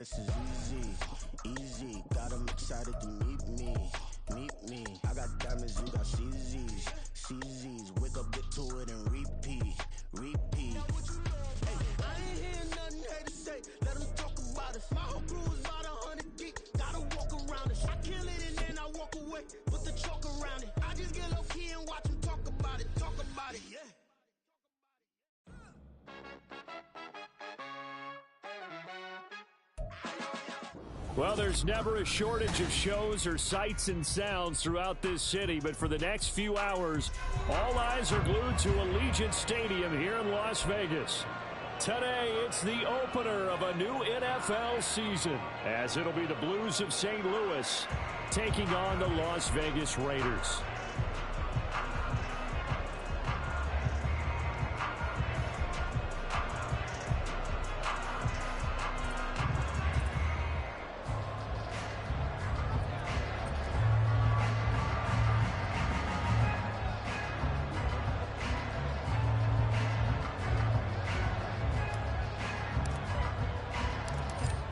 This is easy, easy. Got 'em excited to meet me, meet me. I got diamonds, you got CZs, CZs. Wake up, get to it, and repeat, repeat. Hey, I ain't hearing nothing haters say. Let them talk about us. My whole crew is about 100 deep. Gotta walk around us. I kill it and then I walk away. Put the chalk around it. I just get low key and watch them talk about it, yeah. Well, there's never a shortage of shows or sights and sounds throughout this city, but for the next few hours, all eyes are glued to Allegiant Stadium here in Las Vegas. Today, it's the opener of a new NFL season, as it'll be the Blues of St. Louis taking on the Las Vegas Raiders.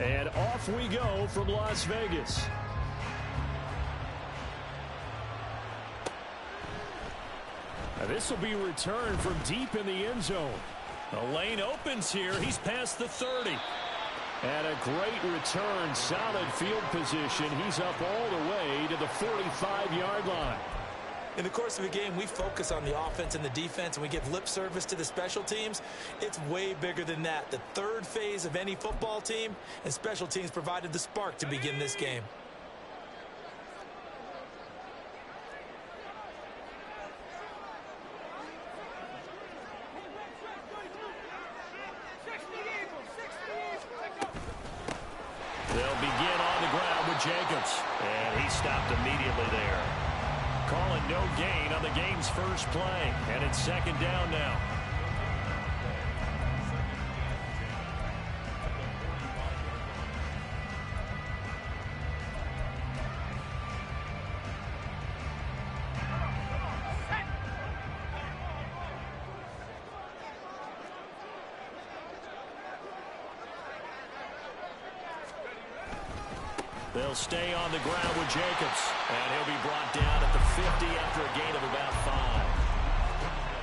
And off we go from Las Vegas. Now this will be returned from deep in the end zone. The lane opens here. He's past the 30. And a great return, solid field position. He's up all the way to the 45-yard line. In the course of a game, we focus on the offense and the defense, and we give lip service to the special teams. It's way bigger than that. The third phase of any football team, and special teams provided the spark to begin this game. They'll begin on the ground with Jacobs. And he stopped immediately there. Calling no gain on the game's first play. And it's second down now. They'll stay on the ground with Jacobs. And he'll be brought down at the 50 after a gain of about 5.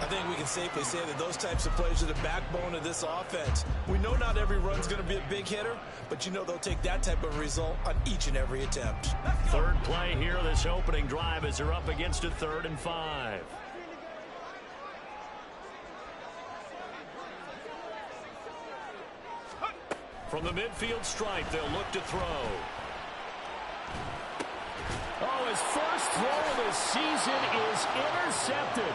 I think we can safely say that those types of plays are the backbone of this offense. We know not every run's going to be a big hitter, but you know they'll take that type of result on each and every attempt. Third play here, this opening drive, as they're up against a 3rd and 5. From the midfield stripe, they'll look to throw. Oh, his first throw of the season is intercepted.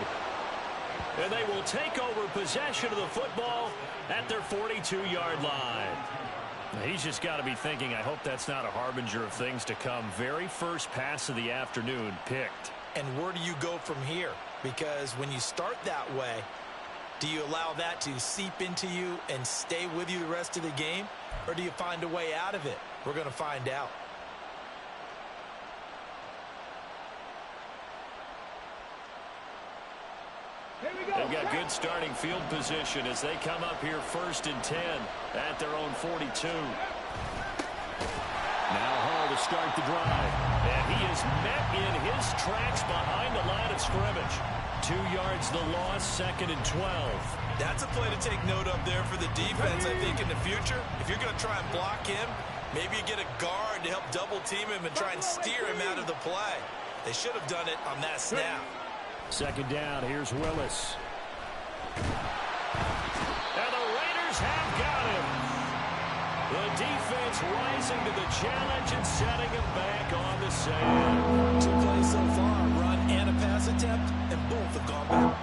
And they will take over possession of the football at their 42-yard line. He's just got to be thinking, I hope that's not a harbinger of things to come. Very first pass of the afternoon picked. And where do you go from here? Because when you start that way, do you allow that to seep into you and stay with you the rest of the game? Or do you find a way out of it? We're going to find out. They've got good starting field position as they come up here 1st and 10 at their own 42. Now Hall to start the drive. And he is met in his tracks behind the line of scrimmage. 2 yards the loss, 2nd and 12. That's a play to take note of there for the defense, I think, in the future. If you're going to try and block him, maybe you get a guard to help double team him and try and steer him out of the play. They should have done it on that snap. Second down, here's Willis. And the Raiders have got him. The defense rising to the challenge and setting him back on the sand. 2 plays so far, run and a pass attempt, and both have gone back.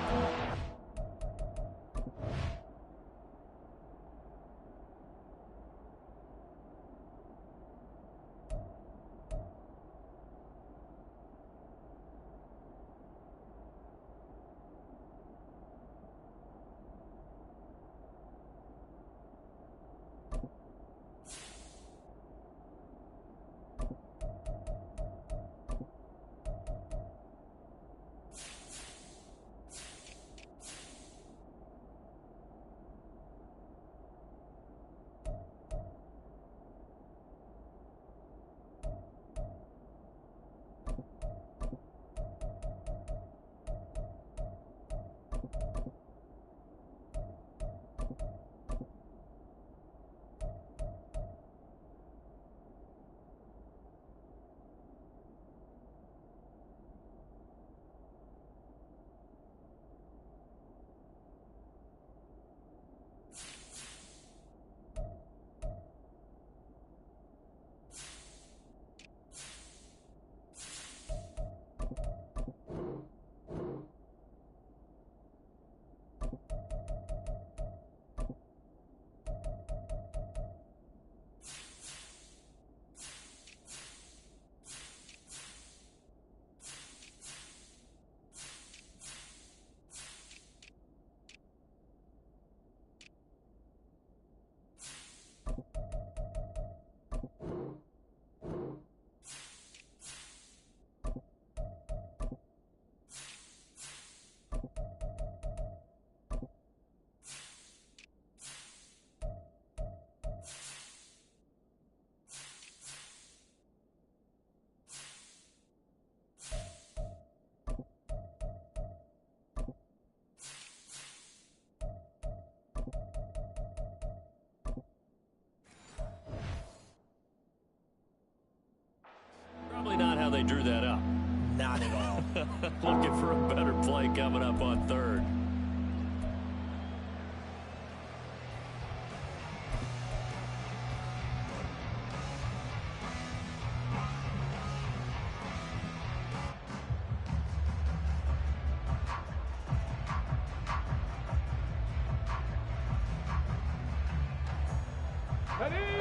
Looking for a better play coming up on third.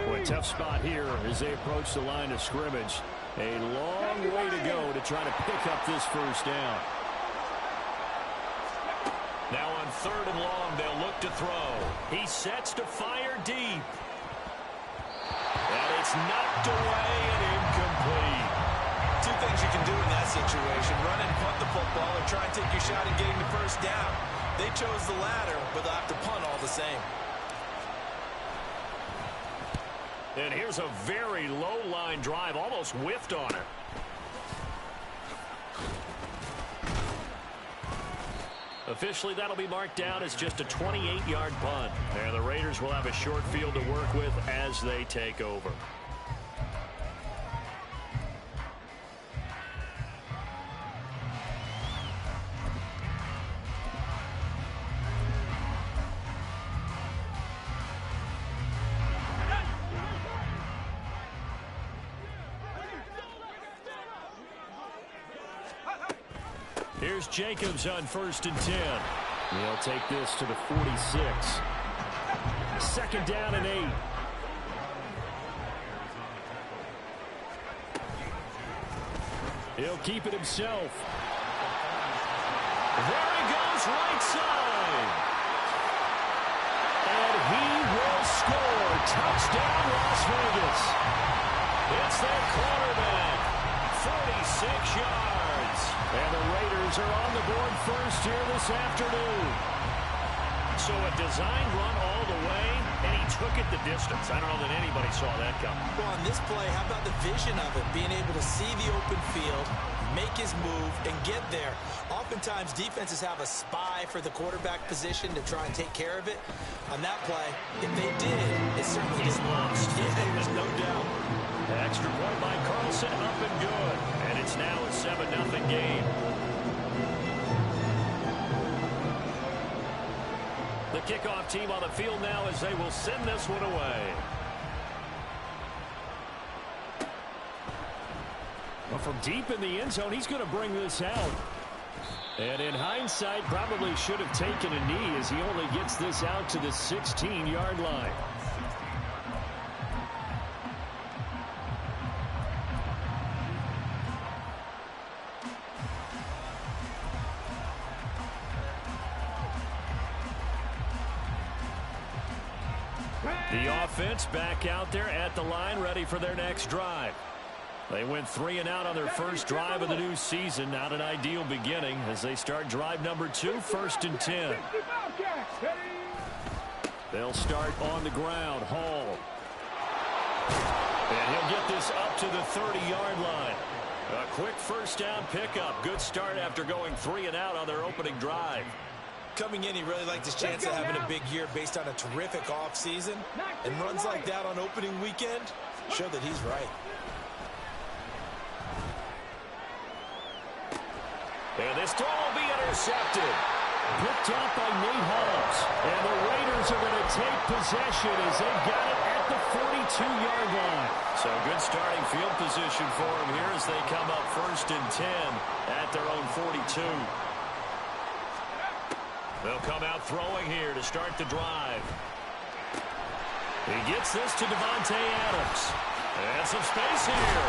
Well, a tough spot here as they approach the line of scrimmage. A long way to go to try to pick up this first down. Now on third and long, they'll look to throw. He sets to fire deep. And it's knocked away and incomplete. Two things you can do in that situation: run and punt the football, or try and take your shot at getting the first down. They chose the latter, but they'll have to punt all the same. And here's a very low-line drive, almost whiffed on it. Officially, that'll be marked down as just a 28-yard punt. And the Raiders will have a short field to work with as they take over. Here's Jacobs on 1st and 10. He'll take this to the 46. Second down and 8. He'll keep it himself. There he goes, right side. And he will score. Touchdown, Las Vegas. It's their quarterback. 46 yards. And the Raiders are on the board first here this afternoon. So a designed run all the way, and he took it the distance. I don't know that anybody saw that coming. Well, on this play, how about the vision of it? Being able to see the open field, make his move, and get there. Oftentimes, defenses have a spy for the quarterback position to try and take care of it. On that play, if they did, it certainly is lost. Yeah, there's no doubt. Extra point by Carlson, up and good. And it's now a 7-0 game. The kickoff team on the field now as they will send this one away. Well, from deep in the end zone, he's going to bring this out. And in hindsight, probably should have taken a knee as he only gets this out to the 16-yard line. The offense back out there at the line, ready for their next drive. They went 3 and out on their first drive of the new season. Not an ideal beginning as they start drive number 2, 1st and 10. They'll start on the ground. Hall. And he'll get this up to the 30-yard line. A quick first down pickup. Good start after going 3 and out on their opening drive. Coming in, he really liked his chance of having a big year based on a terrific offseason. And runs like that on opening weekend show that he's right. And this throw will be intercepted. Picked off by Nate Holmes. And the Raiders are going to take possession as they've got it at the 42-yard line. So good starting field position for them here as they come up 1st and 10 at their own 42. They'll come out throwing here to start the drive. He gets this to Devontae Adams. And some space here.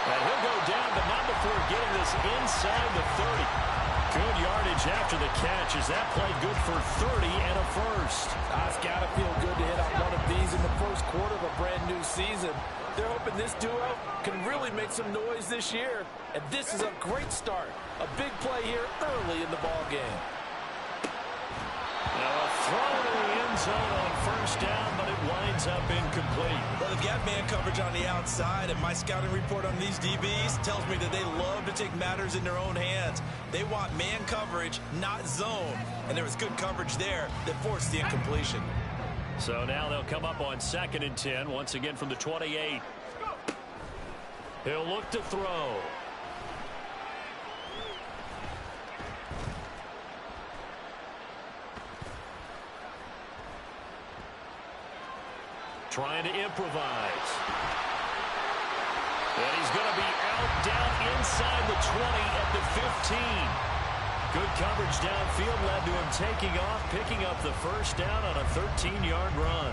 And he'll go down, but not before getting this inside the 30. Good yardage after the catch as that played good for 30 and a first. It's got to feel good to hit on one of these in the first quarter of a brand-new season. They're hoping this duo can really make some noise this year. And this is a great start. A big play here early in the ball game. Now a throw to the end zone on first down, but it winds up incomplete. Well, they've got man coverage on the outside, and my scouting report on these DBs tells me that they love to take matters in their own hands. They want man coverage, not zone. And there was good coverage there that forced the incompletion. So now they'll come up on 2nd and 10, once again from the 28. He'll look to throw. trying to improvise. And he's going to be out down inside the 20 at the 15. Good coverage downfield led to him taking off, picking up the first down on a 13-yard run.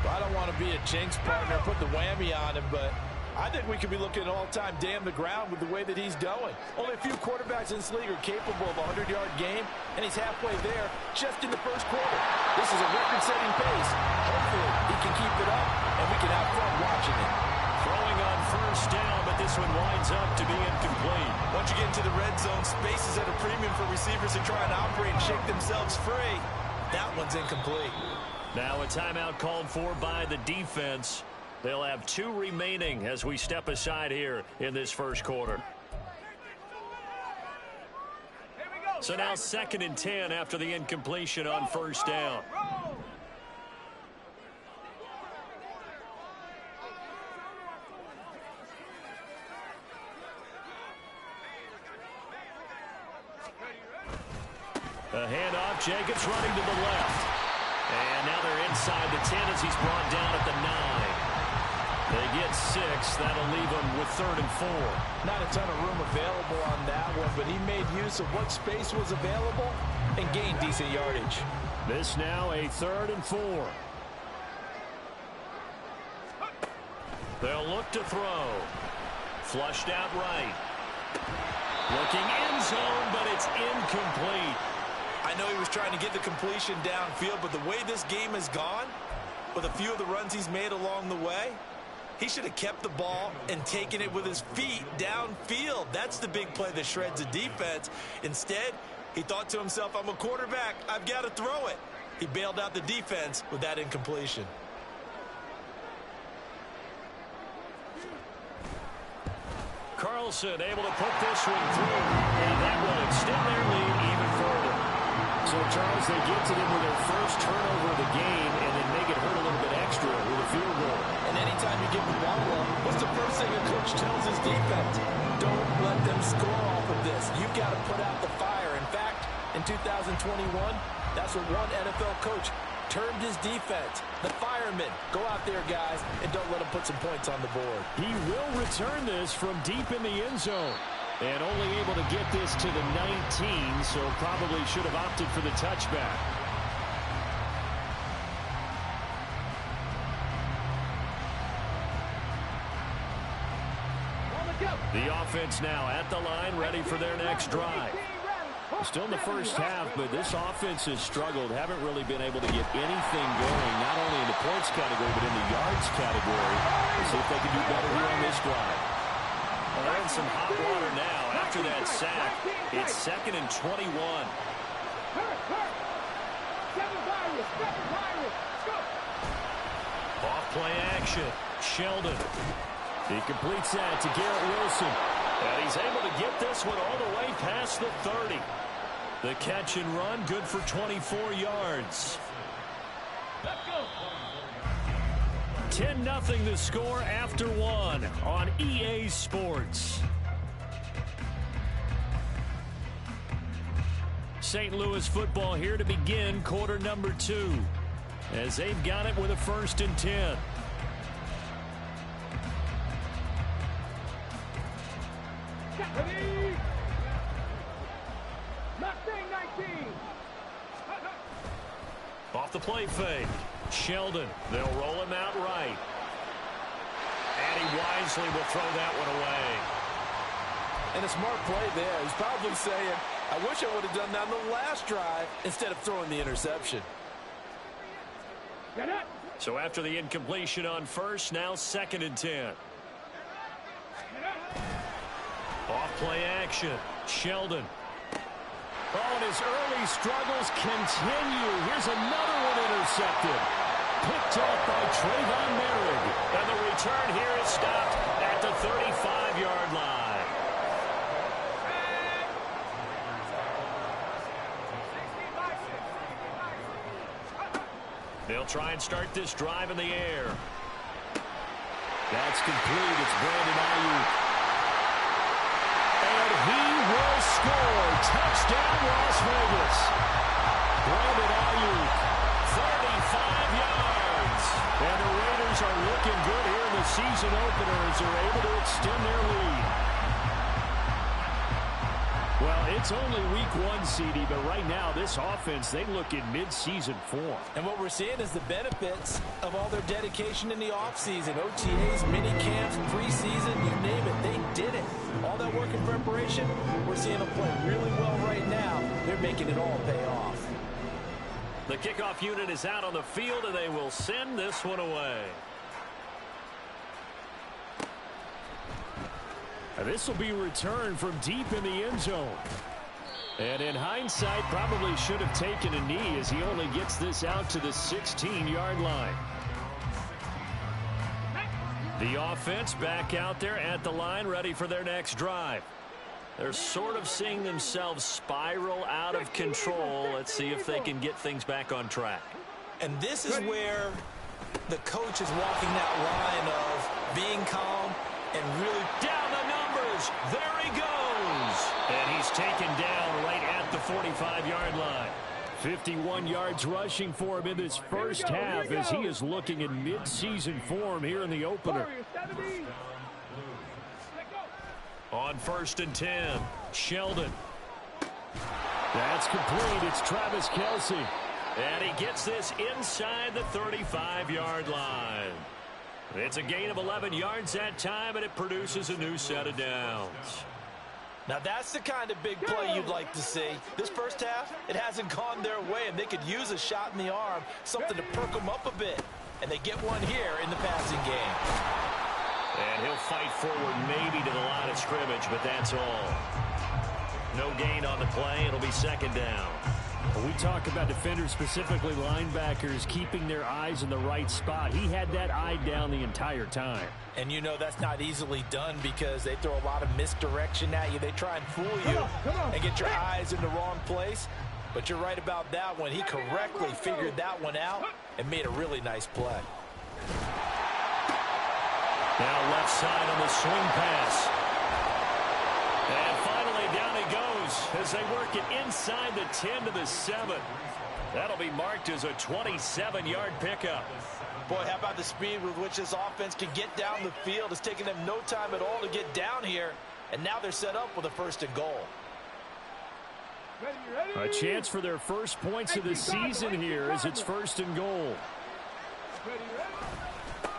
I don't want to be a jinx partner, put the whammy on him, but I think we could be looking at all-time damn the ground with the way that he's going. Only a few quarterbacks in this league are capable of a 100-yard game, and he's halfway there just in the first quarter. This is a record-setting pace. Hopefully, he can keep it up, and we can have fun watching it. Throwing on first down, but this one winds up to be incomplete. Once you get into the red zone, space is at a premium for receivers to try and operate and shake themselves free. That one's incomplete. Now a timeout called for by the defense. They'll have 2 remaining as we step aside here in this first quarter. So now 2nd and 10 after the incompletion on first down. A handoff, Jacobs running to the left. And now they're inside the 10 as he's brought down at the 9. They get 6. That'll leave them with 3rd and 4. Not a ton of room available on that one, but he made use of what space was available and gained decent yardage. This now a 3rd and 4. They'll look to throw. Flushed out right. Looking end zone, but it's incomplete. I know he was trying to get the completion downfield, but the way this game has gone, with a few of the runs he's made along the way, he should have kept the ball and taken it with his feet downfield. That's the big play that shreds the defense. Instead, he thought to himself, I'm a quarterback. I've got to throw it. He bailed out the defense with that incompletion. Carlson able to put this one through, and that will extend their lead even further. So, Charles, they get to them with their first turnover of the game and then make it hurt a little bit extra with a field goal. And anytime you give them one run, what's the first thing a coach tells his defense? Don't let them score off of this. You've got to put out the fire. In fact, in 2021, that's what one NFL coach termed his defense. The firemen. Go out there, guys, and don't let them put some points on the board. He will return this from deep in the end zone. And only able to get this to the 19, so probably should have opted for the touchback. The offense now at the line, ready for their next drive. Still in the first half, but this offense has struggled. Haven't really been able to get anything going, not only in the points category, but in the yards category. Let's see if they can do better here on this drive. Well, they're in some hot water now after that sack. It's 2nd and 21. Off play action. Sheldon. He completes that to Garrett Wilson. And he's able to get this one all the way past the 30. The catch and run, good for 24 yards. 10-0 the score after 1 on EA Sports. St. Louis football here to begin quarter number 2 as they've got it with a 1st and 10. Off the play fake. Sheldon, they'll roll him out right. And he wisely will throw that one away. And a smart play there. He's probably saying, I wish I would have done that on the last drive instead of throwing the interception. So after the incompletion on first, now 2nd and 10. Off play action. Sheldon. Oh, and his early struggles continue. Here's another one intercepted. Picked up by Trayvon Merrick. And the return here is stopped at the 35-yard line. They'll try and start this drive in the air. That's complete. It's Brandon Ayuk. And he will score. Touchdown, Las Vegas. Brandon Ayuk, 35 yards. And the Raiders Dolphins are looking good here in the season opener as they're able to extend their lead. Well, it's only week 1, CD, but right now this offense, they look in mid-season form. And what we're seeing is the benefits of all their dedication in the offseason. OTAs, mini camps, preseason, you name it, they did it. All that work in preparation, we're seeing them play really well right now. They're making it all pay off. The kickoff unit is out on the field, and they will send this one away. This will be returned from deep in the end zone. And in hindsight, probably should have taken a knee as he only gets this out to the 16-yard line. The offense back out there at the line, ready for their next drive. They're sort of seeing themselves spiral out of control. Let's see if they can get things back on track. And this is where the coach is walking that line of being calm and really down the numbers. There he goes. And he's taken down right at the 45-yard line. 51 yards rushing for him in this first half as he is looking in mid-season form here in the opener. On 1st and 10, Sheldon. That's complete. It's Travis Kelce. And he gets this inside the 35-yard line. It's a gain of 11 yards that time, and it produces a new set of downs. Now that's the kind of big play you'd like to see. This first half, it hasn't gone their way, and they could use a shot in the arm, something to perk them up a bit. And they get one here in the passing game. And he'll fight forward maybe to the line of scrimmage, but that's all. No gain on the play. It'll be 2nd down. We talk about defenders, specifically linebackers, keeping their eyes in the right spot. He had that eye down the entire time. And you know that's not easily done because they throw a lot of misdirection at you. They try and fool you and get your eyes in the wrong place. But you're right about that one. He correctly figured that one out and made a really nice play. Now left side on the swing pass. And finally down he goes as they work it inside the 10 to the 7. That'll be marked as a 27-yard pickup. Boy, how about the speed with which this offense can get down the field? It's taken them no time at all to get down here. And now they're set up with a 1st and goal. A chance for their first points of the season here as it's 1st and goal.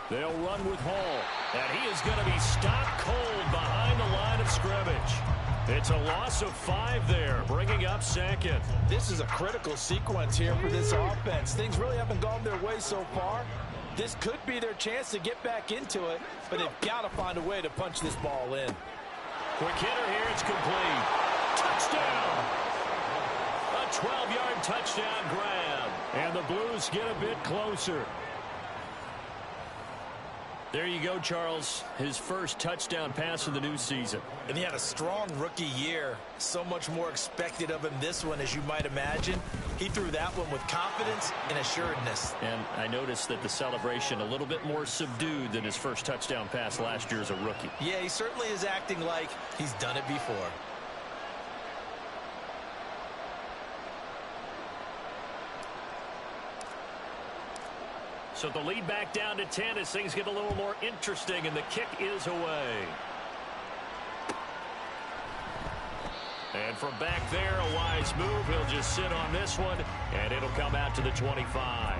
They'll run with Hall. And he is going to be stopped cold behind the line of scrimmage. It's a loss of 5 there, bringing up 2nd. This is a critical sequence here for this offense. Things really haven't gone their way so far. This could be their chance to get back into it, but they've got to find a way to punch this ball in. Quick hitter here, it's complete. Touchdown! A 12-yard touchdown grab. And the Blues get a bit closer. There you go, Charles. His first touchdown pass of the new season. And he had a strong rookie year. So much more expected of him this one, as you might imagine. He threw that one with confidence and assuredness. And I noticed that the celebration a little bit more subdued than his first touchdown pass last year as a rookie. Yeah, he certainly is acting like he's done it before. So the lead back down to 10 as things get a little more interesting, and the kick is away. And from back there, a wise move. He'll just sit on this one, and it'll come out to the 25.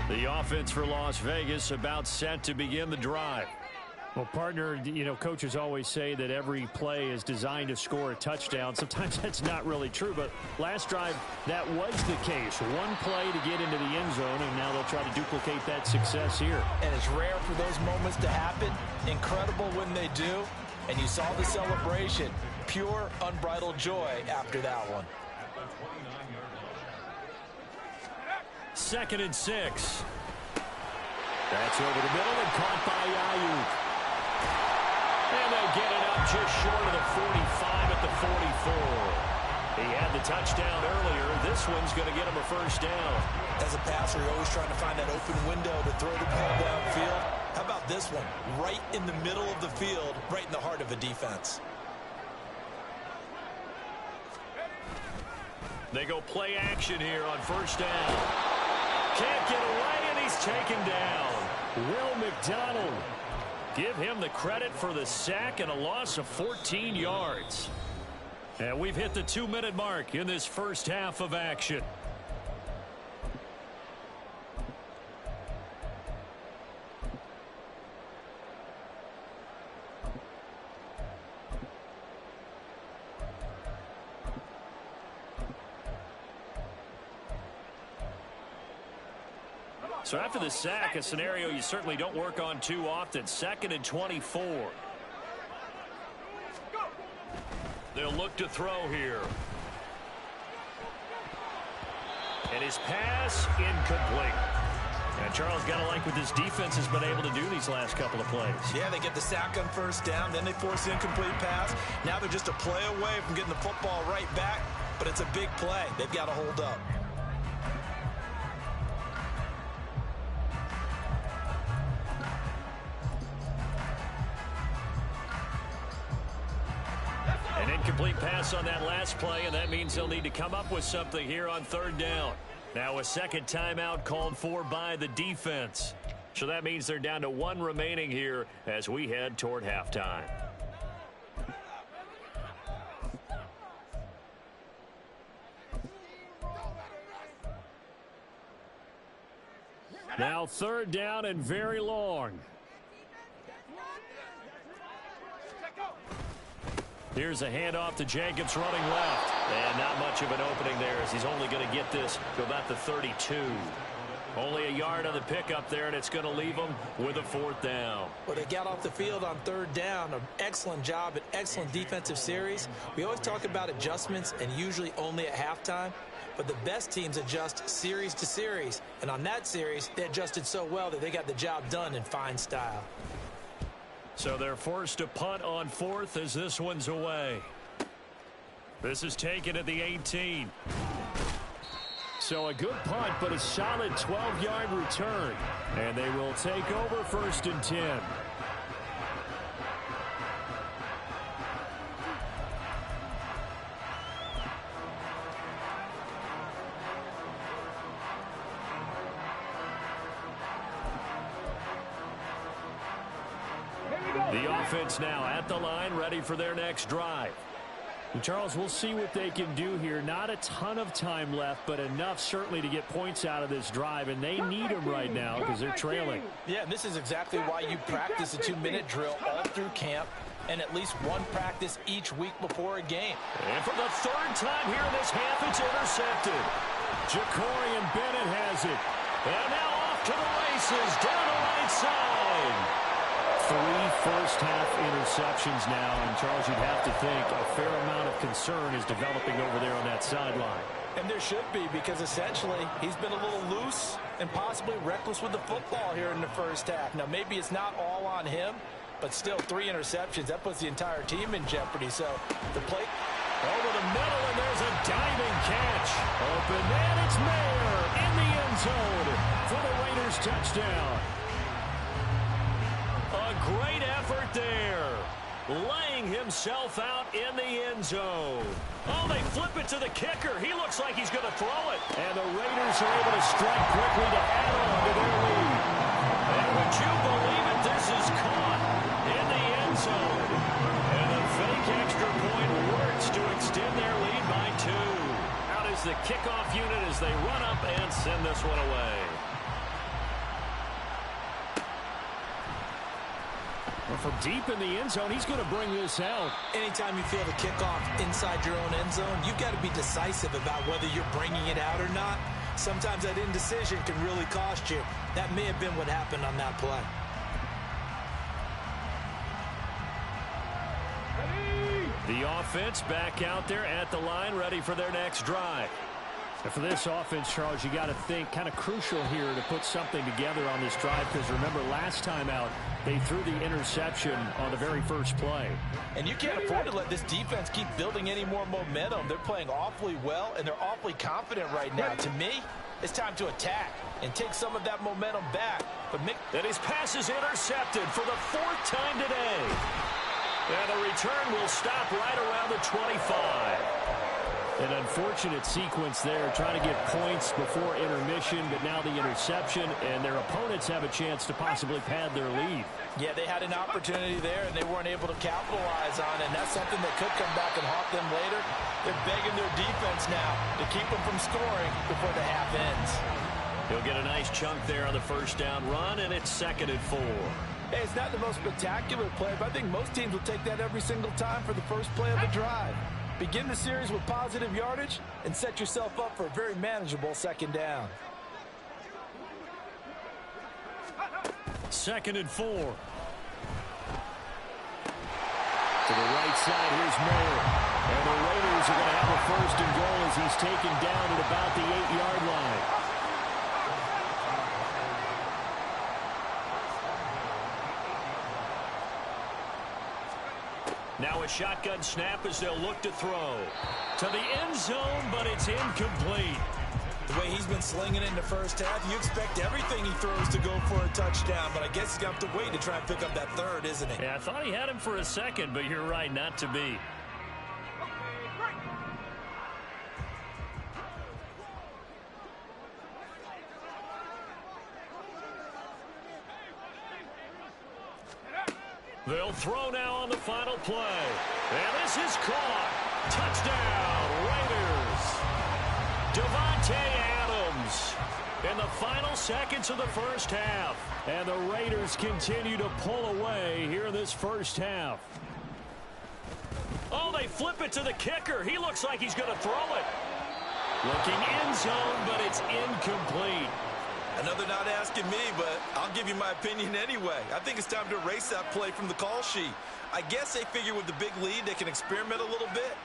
The offense for Las Vegas about set to begin the drive. Well, partner, you know, coaches always say that every play is designed to score a touchdown. Sometimes that's not really true, but last drive, that was the case. One play to get into the end zone, and now they'll try to duplicate that success here. And it's rare for those moments to happen. Incredible when they do. And you saw the celebration. Pure, unbridled joy after that one. 2nd and 6. That's over the middle and caught by Ayuk. And they get it up just short of the 45 at the 44. He had the touchdown earlier. This one's going to get him a 1st down. As a passer, you're always trying to find that open window to throw the ball downfield. How about this one? Right in the middle of the field, right in the heart of a defense. They go play action here on first down. Can't get away, and he's taken down. Will McDonald. Give him the credit for the sack and a loss of 14 yards. And we've hit the 2-minute mark in this first half of action. So after the sack, a scenario you certainly don't work on too often. 2nd and 24. They'll look to throw here. And his pass incomplete. And Charles, got to like what this defense has been able to do these last couple of plays. Yeah, they get the sack on first down, then they force the incomplete pass. Now they're just a play away from getting the football right back, but it's a big play. They've got to hold up. An incomplete pass on that last play, and that means they'll need to come up with something here on 3rd down. Now a second timeout called for by the defense. So that means they're down to 1 remaining here as we head toward halftime. Now 3rd down and very long. Here's a handoff to Jacobs running left. And not much of an opening there as he's only going to get this to about the 32. Only a yard on the pickup there, and it's going to leave them with a 4th down. Well, they got off the field on 3rd down. An excellent job, an excellent defensive series. We always talk about adjustments and usually only at halftime. But the best teams adjust series to series. And on that series, they adjusted so well that they got the job done in fine style. So they're forced to punt on 4th as this one's away. This is taken at the 18. So a good punt, but a solid 12-yard return. And they will take over 1st and 10. The offense now at the line, ready for their next drive. And Charles, we'll see what they can do here. Not a ton of time left, but enough certainly to get points out of this drive, and they need them right now because they're trailing. Yeah, and this is exactly why you practice a 2-minute drill all through camp and at least one practice each week before a game. And for the 3rd time here in this half, it's intercepted. Jacorian Bennett has it. And now off to the races down the right side. 3 first-half interceptions now, and Charles, you'd have to think a fair amount of concern is developing over there on that sideline. And there should be, because essentially he's been a little loose and possibly reckless with the football here in the first half. Now, maybe it's not all on him, but still 3 interceptions. That puts the entire team in jeopardy. So the play over the middle, and there's a diving catch. Open, and it's Mayer in the end zone for the Raiders touchdown. A great effort there. Laying himself out in the end zone. Oh, they flip it to the kicker. He looks like he's going to throw it. And the Raiders are able to strike quickly to add on to their lead. And would you believe it, this is caught in the end zone. And the fake extra point works to extend their lead by 2. Out is the kickoff unit as they run up and send this one away. Well, from deep in the end zone, he's going to bring this out. Anytime you feel the kickoff inside your own end zone, you've got to be decisive about whether you're bringing it out or not. Sometimes that indecision can really cost you. That may have been what happened on that play. The offense back out there at the line, ready for their next drive. And for this offense, Charles, you got to think kind of crucial here to put something together on this drive, because remember last time out, they threw the interception on the very first play. And you can't afford to let this defense keep building any more momentum. They're playing awfully well, and they're awfully confident right now. To me, It's time to attack and take some of that momentum back. And his pass is intercepted for the 4th time today. And the return will stop right around the 25. An unfortunate sequence there, trying to get points before intermission, but now the interception, and their opponents have a chance to possibly pad their lead. Yeah, they had an opportunity there, and they weren't able to capitalize on it, and that's something that could come back and haunt them later. They're begging their defense now to keep them from scoring before the half ends. He'll get a nice chunk there on the first down run, and it's 2nd and 4. Hey, it's not the most spectacular play, but I think most teams will take that every single time for the first play of the drive. Begin the series with positive yardage and set yourself up for a very manageable 2nd down. 2nd and 4. To the right side, here's Moore. And the Raiders are going to have a 1st and goal as he's taken down at about the 8-yard line. Now a shotgun snap as they'll look to throw. To the end zone, but it's incomplete. The way he's been slinging it in the first half, you expect everything he throws to go for a touchdown, but I guess he's going to have to wait to try and pick up that 3rd, isn't he? Yeah, I thought he had him for a second, but you're right, not to be. They'll throw now on the final play. And this is caught. Touchdown, Raiders. Devontae Adams in the final seconds of the first half. And the Raiders continue to pull away here in this first half. Oh, they flip it to the kicker. He looks like he's going to throw it. Looking end zone, but it's incomplete. Another not asking me, but I'll give you my opinion anyway. I think it's time to erase that play from the call sheet. I guess they figure with the big lead they can experiment a little bit.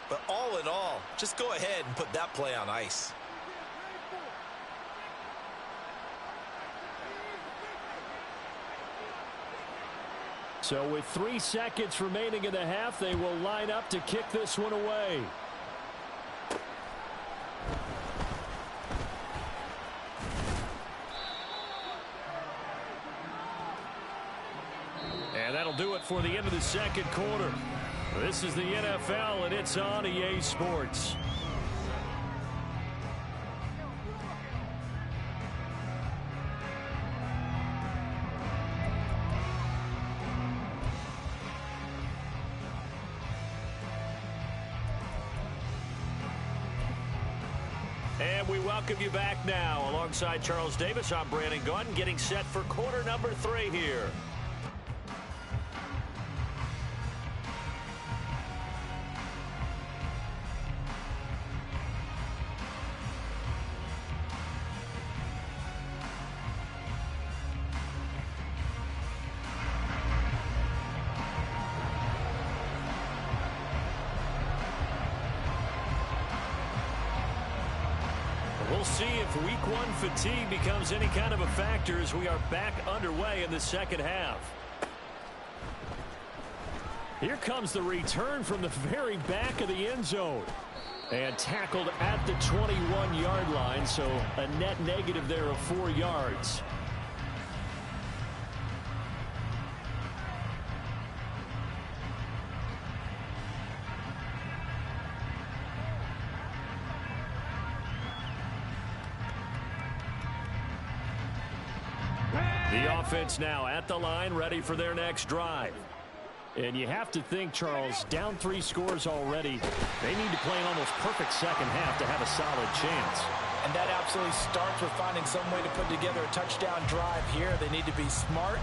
But all in all, just go ahead and put that play on ice. So with 3 seconds remaining in the half, they will line up to kick this one away. And that'll do it for the end of the 2nd quarter. This is the NFL, and it's on EA Sports. And we welcome you back now. Alongside Charles Davis, I'm Brandon Gaudin, getting set for quarter number 3 here. We'll see if week 1 fatigue becomes any kind of a factor as we are back underway in the 2nd half. Here comes the return from the very back of the end zone. And tackled at the 21-yard line, so a net negative there of 4 yards. The offense now at the line, ready for their next drive. And you have to think, Charles, down 3 scores already. They need to play an almost perfect 2nd half to have a solid chance. And that absolutely starts with finding some way to put together a touchdown drive here. They need to be smart,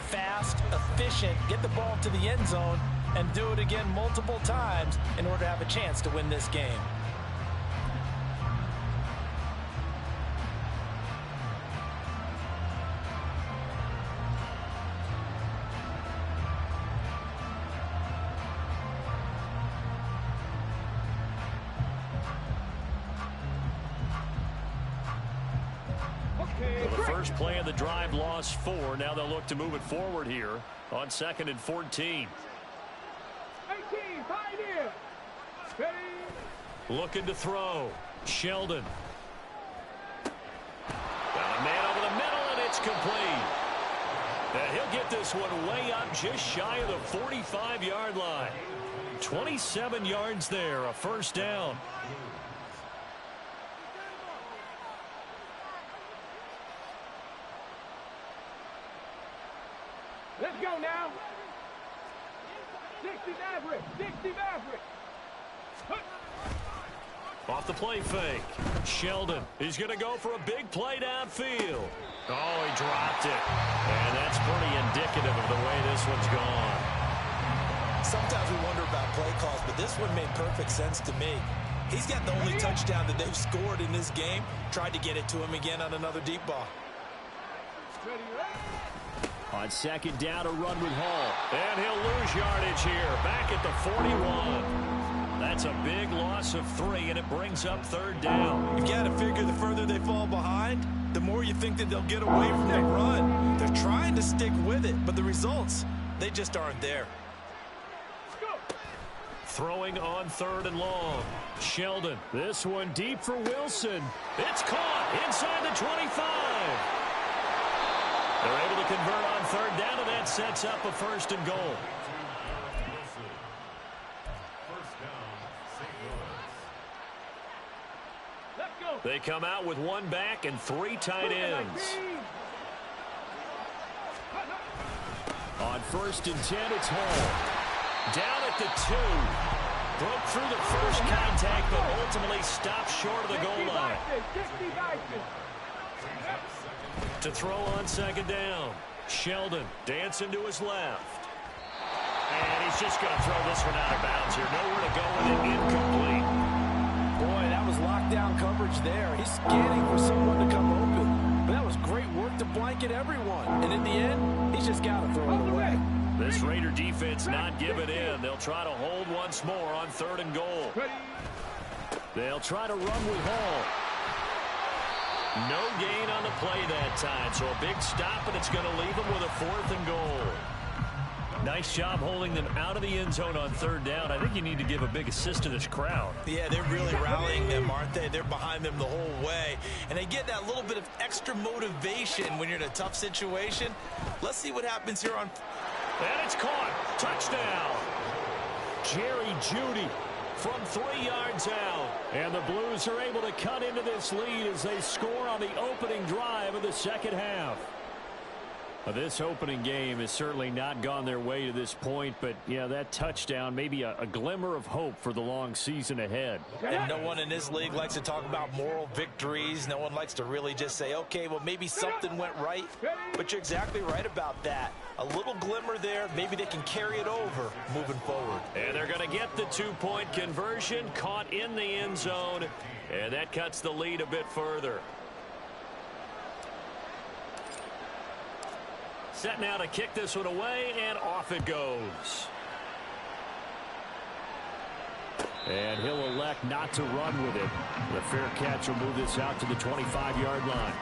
fast, efficient, get the ball to the end zone, and do it again multiple times in order to have a chance to win this game. Well, the first play of the drive lost 4. Now they'll look to move it forward here on 2nd and 14. 18, pioneer. Ready. Looking to throw. Sheldon. complete. And he'll get this one way up just shy of the 45-yard line. 27 yards there, a first down. Let's go now. 60 Maverick. 60 Maverick. Off the play fake. Sheldon, he's going to go for a big play downfield. Oh, he dropped it. And that's pretty indicative of the way this one's gone. Sometimes we wonder about play calls, but this one made perfect sense to me. He's got the only touchdown that they've scored in this game. Tried to get it to him again on another deep ball. On second down, a run with Hall. And he'll lose yardage here. Back at the 41. That's a big loss of 3, and it brings up third down. You've got to figure the further they fall behind, the more you think that they'll get away from the run. They're trying to stick with it, but the results, they just aren't there. Throwing on third and long. Sheldon, this one deep for Wilson. It's caught inside the 25. They're able to convert on third down, and that sets up a first and goal. They come out with 1 back and 3 tight ends. On first and 10, it's Hall. Down at the 2. Broke through the first contact, but ultimately stopped short of the goal line. To throw on second down. Sheldon dancing to his left. And he's just going to throw this one out of bounds here. Nowhere to go with it. Incomplete. Boy, that was lockdown coverage there. He's scanning for someone to come open. But that was great work to blanket everyone. And in the end, he's just got to throw it away. This Raider defense not giving in. They'll try to hold once more on third and goal. They'll try to run with Hall. No gain on the play that time, so a big stop, and it's going to leave them with a 4th and goal. Nice job holding them out of the end zone on third down. I think you need to give a big assist to this crowd. Yeah, they're really rallying them, aren't they? They're behind them the whole way. And they get that little bit of extra motivation when you're in a tough situation. Let's see what happens here on... And it's caught. Touchdown. Jerry Jeudy from 3 yards out. And the Blues are able to cut into this lead as they score on the opening drive of the second half. This opening game has certainly not gone their way to this point, but yeah, that touchdown, maybe a glimmer of hope for the long season ahead. And no one in this league likes to talk about moral victories. No one likes to really just say, okay, well, maybe something went right. But you're exactly right about that. A little glimmer there. Maybe they can carry it over moving forward. And they're going to get the 2-point conversion, caught in the end zone, and that cuts the lead a bit further. Set now to kick this one away, and off it goes. And he'll elect not to run with it. The fair catch will move this out to the 25-yard line.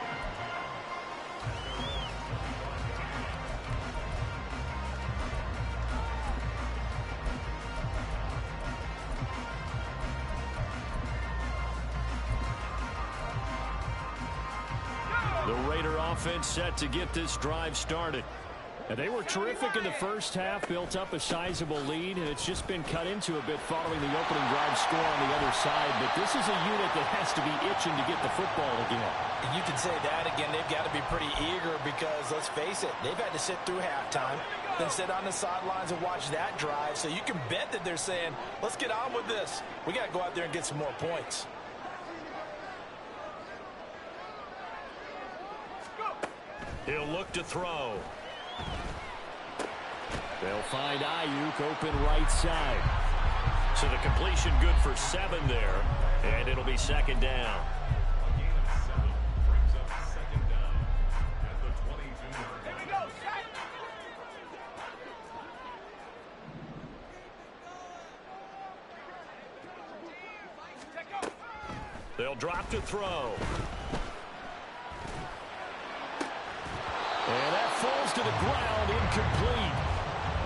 The Raider offense set to get this drive started. And they were terrific in the first half, built up a sizable lead, and it's just been cut into a bit following the opening drive score on the other side. But this is a unit that has to be itching to get the football again. You can say that again. They've got to be pretty eager because, let's face it, they've had to sit through halftime, then sit on the sidelines and watch that drive. So you can bet that they're saying, let's get on with this. We got to go out there and get some more points. He'll look to throw. They'll find Ayuk open right side. So the completion good for 7 there, and it'll be second down. They'll drop to throw. And that falls to the ground, incomplete.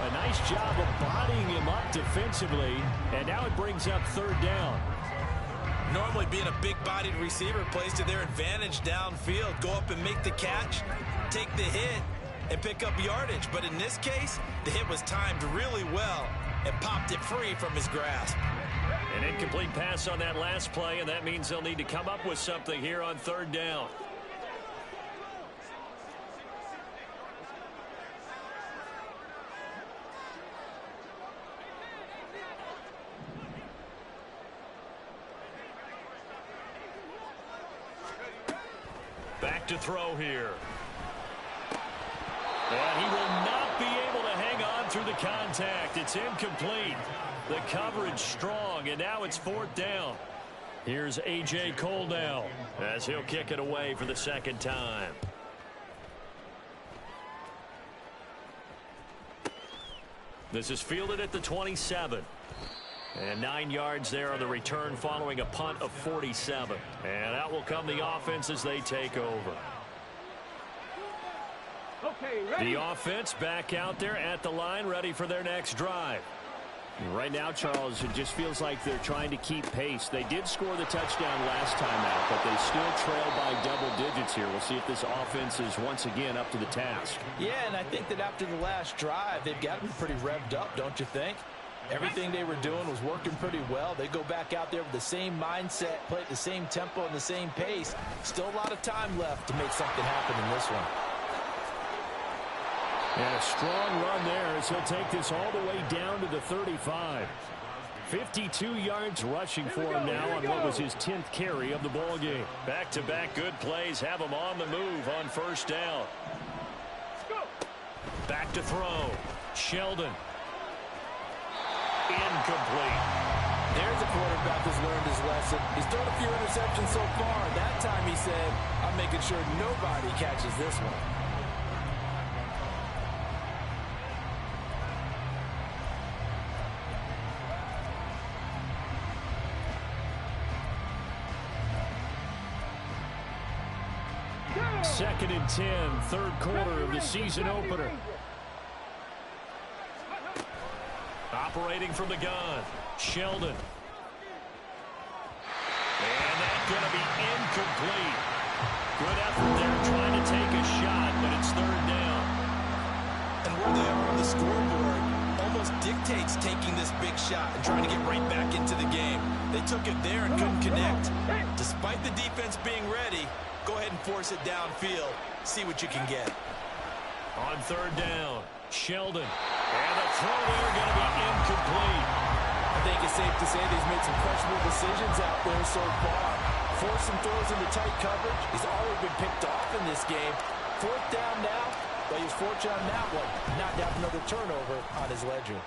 A nice job of bodying him up defensively, and now it brings up third down. Normally being a big-bodied receiver plays to their advantage downfield. Go up and make the catch. take the hit and pick up yardage. But in this case, the hit was timed really well and popped it free from his grasp. An incomplete pass on that last play, and that means they'll need to come up with something here on third down. Back to throw here. And he will not be able to hang on through the contact. It's incomplete. The coverage strong, and now it's fourth down. Here's A.J. Cole now as he'll kick it away for the second time. This is fielded at the 27. And 9 yards there on the return following a punt of 47. And out will come the offense as they take over. Okay, ready? The offense back out there at the line, ready for their next drive. Right now, Charles, it just feels like they're trying to keep pace. They did score the touchdown last time out, but they still trail by double digits here. We'll see if this offense is once again up to the task. Yeah, and I think that after the last drive, they've got to be pretty revved up, don't you think? Everything they were doing was working pretty well. They go back out there with the same mindset, play at the same tempo and the same pace. Still a lot of time left to make something happen in this one. And a strong run there as he'll take this all the way down to the 35. 52 yards rushing for him now on what was his 10th carry of the ball game. Back-to-back good plays have him on the move on first down. Back to throw. Sheldon. Incomplete. There's a quarterback who's learned his lesson. He's thrown a few interceptions so far. That time he said, I'm making sure nobody catches this one. Second and 10, third quarter of the season opener. Operating from the gun, Sheldon. And that's going to be incomplete. Good effort there trying to take a shot, but it's third down. And where they are on the scoreboard almost dictates taking this big shot and trying to get right back into the game. They took it there and couldn't connect. Despite the defense being ready, go ahead and force it downfield. See what you can get. On third down, Sheldon. And the throw there going to be incomplete. I think it's safe to say that he's made some questionable decisions out there so far. Forced some throws into tight coverage. He's already been picked off in this game. Fourth down now, but he's fortunate on that one. Not to have another turnover on his ledger.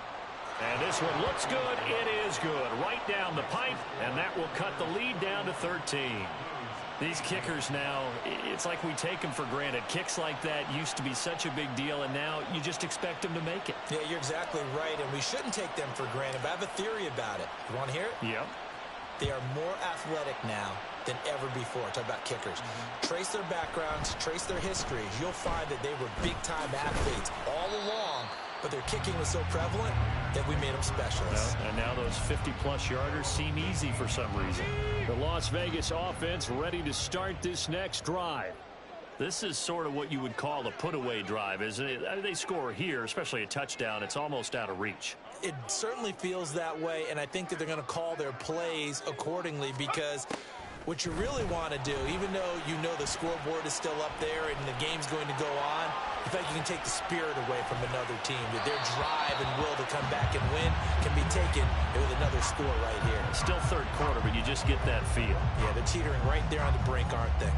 And this one looks good. It is good. Right down the pipe, and that will cut the lead down to 13. These kickers now, it's like we take them for granted. Kicks like that used to be such a big deal, and now you just expect them to make it. Yeah, you're exactly right, and we shouldn't take them for granted, but I have a theory about it. You want to hear it? Yep. They are more athletic now than ever before. Talk about kickers. Trace their backgrounds, trace their histories. You'll find that they were big-time athletes all along, but their kicking was so prevalent that we made them specialists. And now those 50-plus yarders seem easy for some reason. The Las Vegas offense ready to start this next drive. This is sort of what you would call a put-away drive, isn't it? They score here, especially a touchdown. It's almost out of reach. It certainly feels that way, and I think that they're going to call their plays accordingly because what you really want to do, even though you know the scoreboard is still up there and the game's going to go on, in fact, you can take the spirit away from another team. That their drive and will to come back and win can be taken with another score right here. Still third quarter, but you just get that feel. Yeah, they're teetering right there on the brink, aren't they?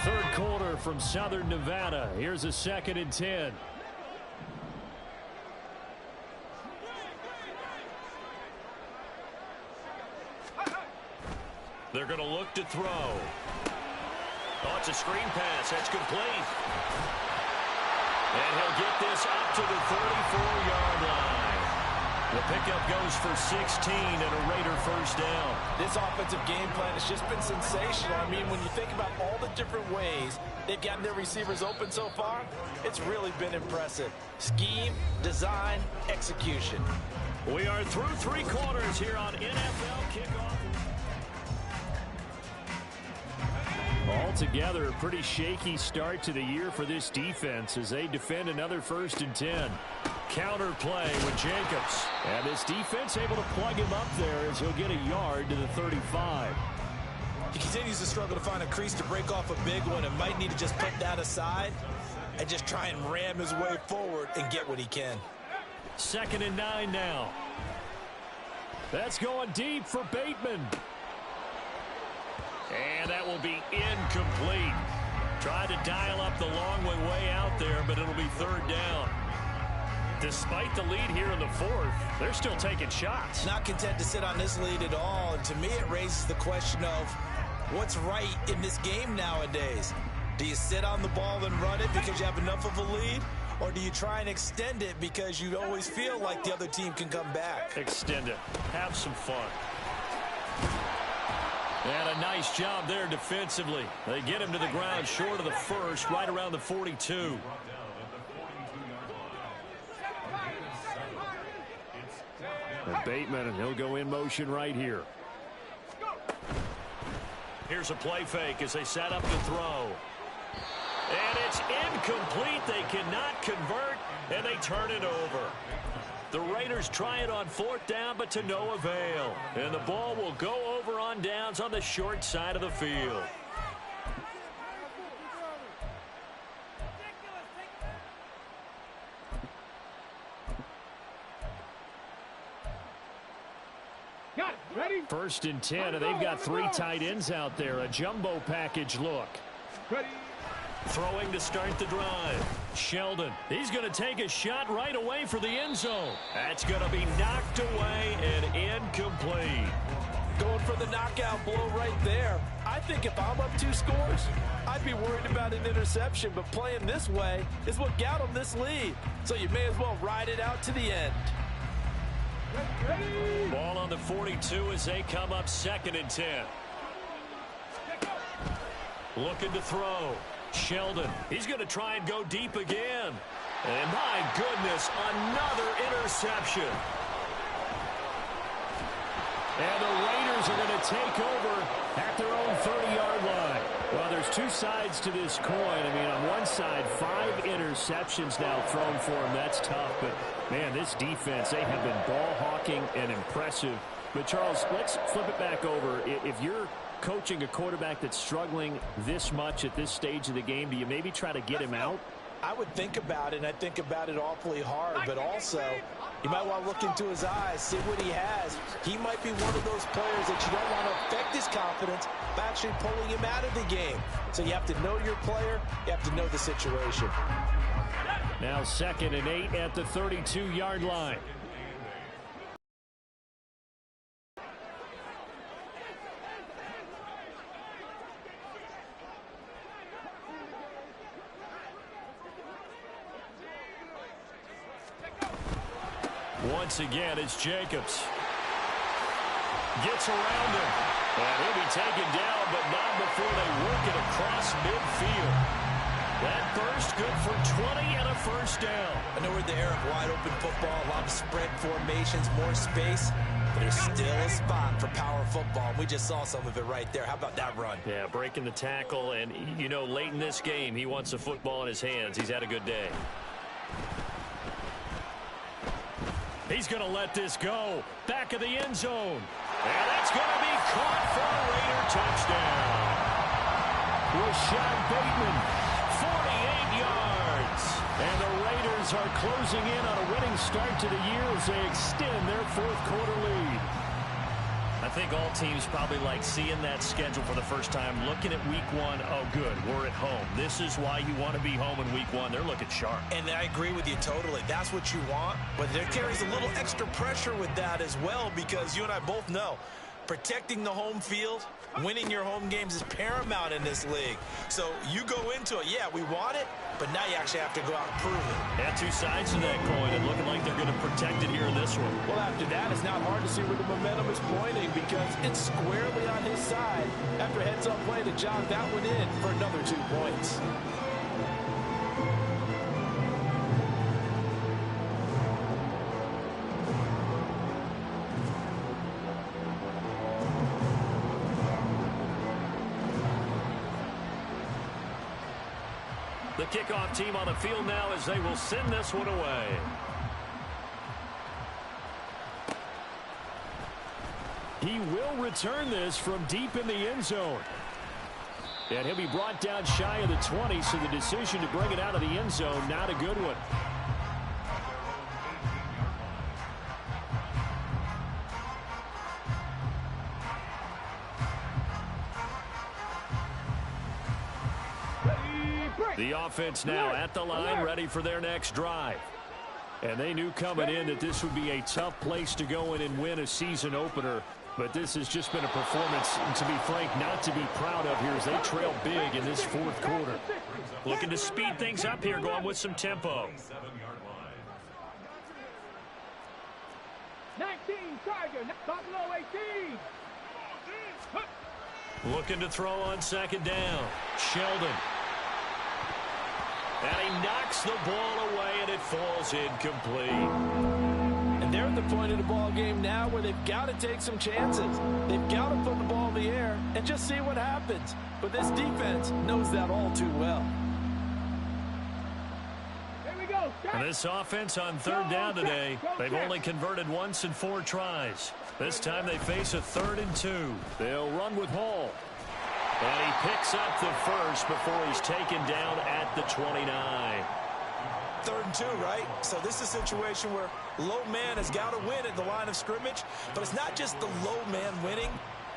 Third quarter from Southern Nevada. Here's a second and 10. They're going to look to throw. Oh, it's a screen pass. That's complete. And he'll get this up to the 34-yard line. The pickup goes for 16 and a Raider first down. This offensive game plan has just been sensational. I mean, when you think about all the different ways they've gotten their receivers open so far, it's really been impressive. Scheme, design, execution. We are through three quarters here on NFL Kickoff. Altogether, a pretty shaky start to the year for this defense as they defend another 1st and 10. Counter play with Jacobs. And this defense able to plug him up there as he'll get a yard to the 35. He continues to struggle to find a crease to break off a big one and might need to just put that aside and just try and ram his way forward and get what he can. 2nd and 9 now. That's going deep for Bateman. And that will be incomplete. Tried to dial up the long way out there, but it'll be 3rd down. Despite the lead here in the 4th, they're still taking shots. Not content to sit on this lead at all. And to me, it raises the question of what's right in this game nowadays. Do you sit on the ball and run it because you have enough of a lead? Or do you try and extend it because you always feel like the other team can come back? Extend it. Have some fun. And a nice job there defensively. They get him to the ground short of the 1st, right around the 42. And Bateman, and he'll go in motion right here. Here's a play fake as they set up to throw. And it's incomplete. They cannot convert, and they turn it over. The Raiders try it on 4th down, but to no avail. And the ball will go over on downs on the short side of the field. Got it. Ready? 1st and 10, and they've got 3 tight ends out there. A jumbo package look. Ready. Throwing to start the drive. Sheldon, he's going to take a shot right away for the end zone. That's going to be knocked away and incomplete. Going for the knockout blow right there. I think if I'm up 2 scores, I'd be worried about an interception, but playing this way is what got them this lead. So you may as well ride it out to the end. Ready. Ball on the 42 as they come up 2nd and 10. Looking to throw. Sheldon, he's going to try and go deep again. And my goodness, another interception. And the Raiders are going to take over at their own 30-yard line. Well, there's 2 sides to this coin. I mean, on one side, 5 interceptions now thrown for him. That's tough. But, man, this defense, they have been ball hawking and impressive. But, Charles, let's flip it back over. If you're coaching a quarterback that's struggling this much at this stage of the game, do you maybe try to get him out? I would think about it, and I think about it awfully hard, but also you might want to look into his eyes, see what he has. He might be one of those players that you don't want to affect his confidence by actually pulling him out of the game. So you have to know your player, you have to know the situation. Now 2nd and 8 at the 32-yard line. Once again, it's Jacobs. Gets around him. And he'll be taken down, but not before they work it across midfield. That burst good for 20 and a 1st down. I know we're in the era of wide-open football, a lot of spread formations, more space, but there's still a spot for power football. We just saw some of it right there. How about that run? Yeah, breaking the tackle, and, you know, late in this game, he wants the football in his hands. He's had a good day. He's going to let this go. Back of the end zone. And that's going to be caught for a Raider touchdown. Rashad Bateman, 48 yards. And the Raiders are closing in on a winning start to the year as they extend their 4th quarter lead. I think all teams probably like seeing that schedule for the first time, looking at week 1. Oh, good, we're at home. This is why you want to be home in week 1. They're looking sharp. And I agree with you totally. That's what you want. But there carries a little extra pressure with that as well, because you and I both know protecting the home field, winning your home games is paramount in this league. So you go into it, yeah, we want it, but now you actually have to go out and prove it. Yeah, 2 sides to that coin, and looking like they're going to protect it here in this one. Well, after that, it's not hard to see where the momentum is pointing because it's squarely on his side after heads-up play to jog that one in for another 2 points. The kickoff team on the field now as they will send this one away. He will return this from deep in the end zone. And he'll be brought down shy of the 20, so the decision to bring it out of the end zone, not a good one. The offense now at the line, ready for their next drive. And they knew coming in that this would be a tough place to go in and win a season opener. But this has just been a performance, to be frank, not to be proud of here as they trail big in this fourth quarter. Looking to speed things up here, going with some tempo. 19 Tiger, Buffalo 18. Looking to throw on second down. Sheldon. And he knocks the ball away, and it falls incomplete. And they're at the point of the ball game now where they've got to take some chances. They've got to put the ball in the air and just see what happens. But this defense knows that all too well. And this offense on third down today, they've only converted once in 4 tries. This time they face a 3rd and 2. They'll run with Hall. And he picks up the first before he's taken down at the 29. 3rd and 2, right? So this is a situation where low man has got to win at the line of scrimmage. But it's not just the low man winning.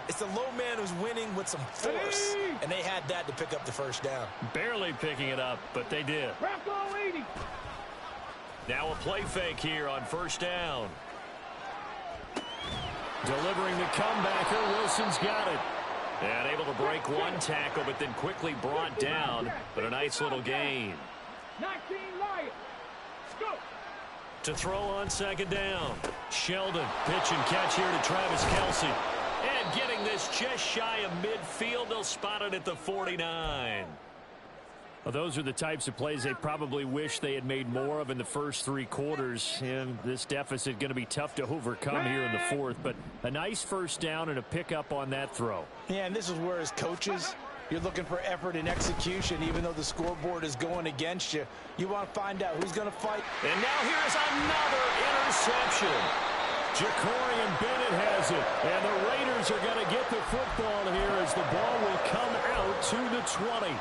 It's the low man who's winning with some force. And they had that to pick up the first down. Barely picking it up, but they did. Now a play fake here on first down. Delivering the comebacker, Wilson's got it. And able to break one tackle, but then quickly brought down. But a nice little gain. 19 Lions. Go. To throw on second down. Sheldon, pitch and catch here to Travis Kelce. And getting this just shy of midfield, they'll spot it at the 49. Well, those are the types of plays they probably wish they had made more of in the first 3 quarters. And this deficit going to be tough to overcome here in the fourth. But a nice first down and a pickup on that throw. Yeah, and this is where as coaches, you're looking for effort and execution. Even though the scoreboard is going against you, you want to find out who's going to fight. And now here's another interception. Ja'Cory Bennett has it. And the Raiders are going to get the football here as the ball will come out to the 20.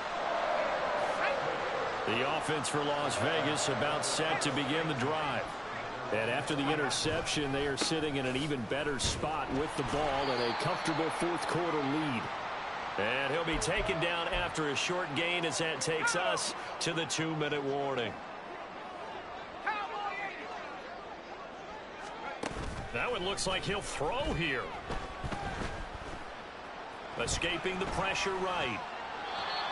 The offense for Las Vegas about set to begin the drive. And after the interception, they are sitting in an even better spot with the ball and a comfortable fourth quarter lead. And he'll be taken down after a short gain as that takes us to the 2-minute warning. That one looks like he'll throw here. Escaping the pressure right.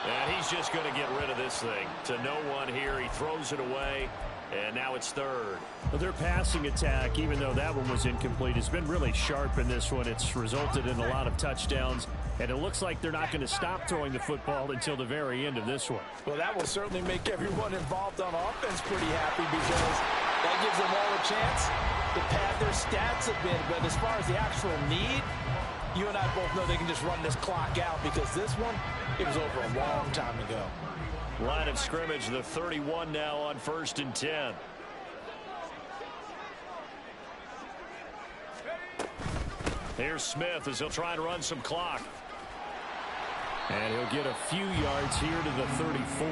And he's just going to get rid of this thing. To no one here. He throws it away. And now it's 3rd. Well, their passing attack, even though that one was incomplete, has been really sharp in this one. It's resulted in a lot of touchdowns. And it looks like they're not going to stop throwing the football until the very end of this one. Well, that will certainly make everyone involved on offense pretty happy because that gives them all a chance to pad their stats a bit. But as far as the actual need, you and I both know they can just run this clock out because this one, it was over a long time ago. Line of scrimmage, the 31 now on 1st and 10. Here's Smith as he'll try to run some clock. And he'll get a few yards here to the 34.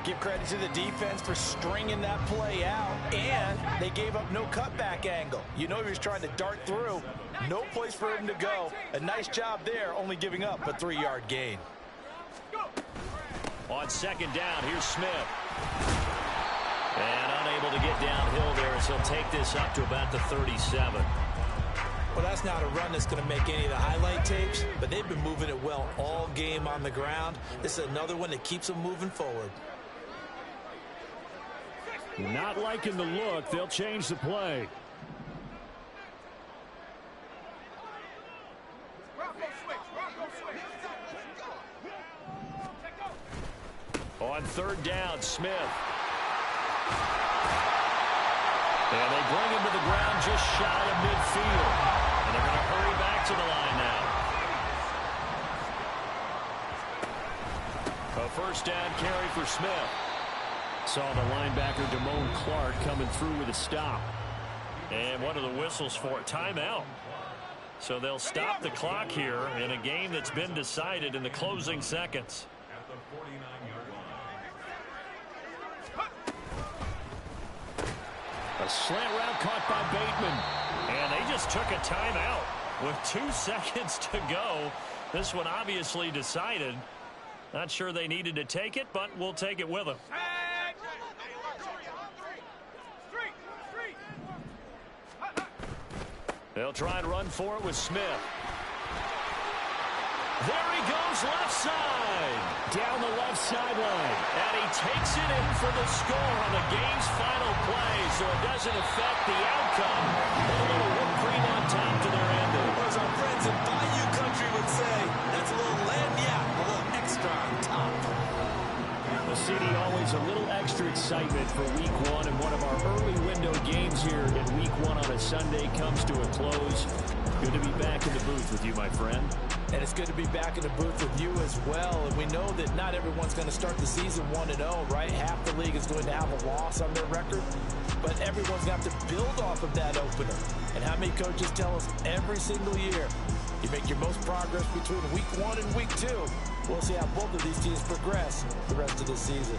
Give credit to the defense for stringing that play out, and they gave up no cutback angle. You know he was trying to dart through. No place for him to go. A nice job there, only giving up a 3-yard gain. On second down, here's Smith. And unable to get downhill there as he'll take this up to about the 37. Well, that's not a run that's going to make any of the highlight tapes, but they've been moving it well all game on the ground. This is another one that keeps them moving forward. Not liking the look. They'll change the play. On third down, Smith. And they bring him to the ground just shy of midfield. And they're going to hurry back to the line now. A first down carry for Smith. Saw the linebacker Damone Clark coming through with a stop. And what are the whistles for? Timeout. So they'll stop the clock here in a game that's been decided in the closing seconds. A slant route caught by Bateman. And they just took a timeout with 2 seconds to go. This one obviously decided. Not sure they needed to take it, but we'll take it with them. They'll try and run for it with Smith. There he goes, left side. Down the left sideline. And he takes it in for the score on the game's final play, so it doesn't affect the outcome. A little whipped cream on top to their ending. As our friends in Bayou Country would say, that's a little lagniappe, a little extra on top. The CD, always a little extra excitement for Week 1, and one of our early window games here in Week 1 on a Sunday comes to a close. Good to be back in the booth with you, my friend. And it's good to be back in the booth with you as well. And we know that not everyone's going to start the season 1-0, right? Half the league is going to have a loss on their record. But everyone's got to build off of that opener. And how many coaches tell us every single year, you make your most progress between Week 1 and Week 2. We'll see how both of these teams progress the rest of the season.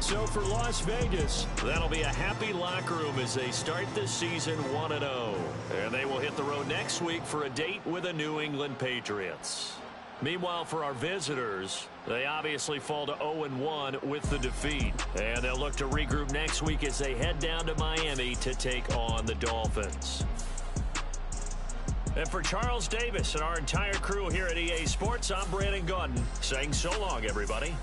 So for Las Vegas, that'll be a happy locker room as they start this season 1-0. And they will hit the road next week for a date with the New England Patriots. Meanwhile, for our visitors, they obviously fall to 0-1 with the defeat. And they'll look to regroup next week as they head down to Miami to take on the Dolphins. And for Charles Davis and our entire crew here at EA Sports, I'm Brandon Gaudin saying so long, everybody.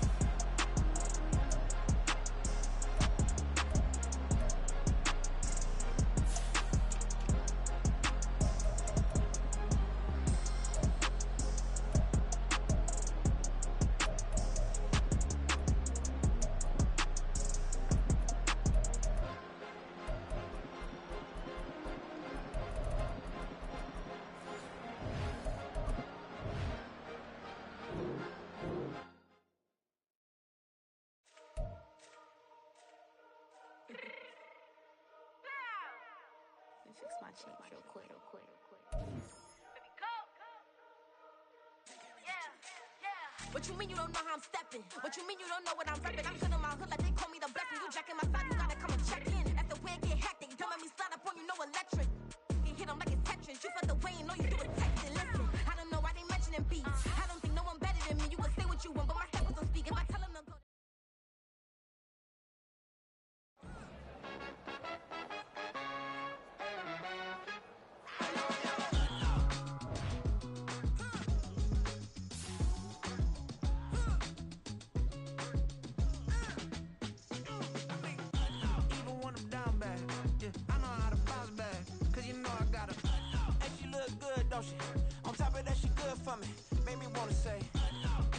Fix my cheek real quick. What you mean you don't know how I'm stepping? What you mean you don't know what I'm repping? I'm good in my hood like they call me the blessing. You jacking my side, you gotta come and check in. That's the way it get hectic. Don't make me slide up on you, no electric. You hit them like it's Tetris. You felt the way and know you do it texting. Listen, I don't know why they mentioning beats. I don't think no one better than me. You can say what you want, but my step was on speak. If I tell them to go. On top of that, she good for me. Made me wanna say,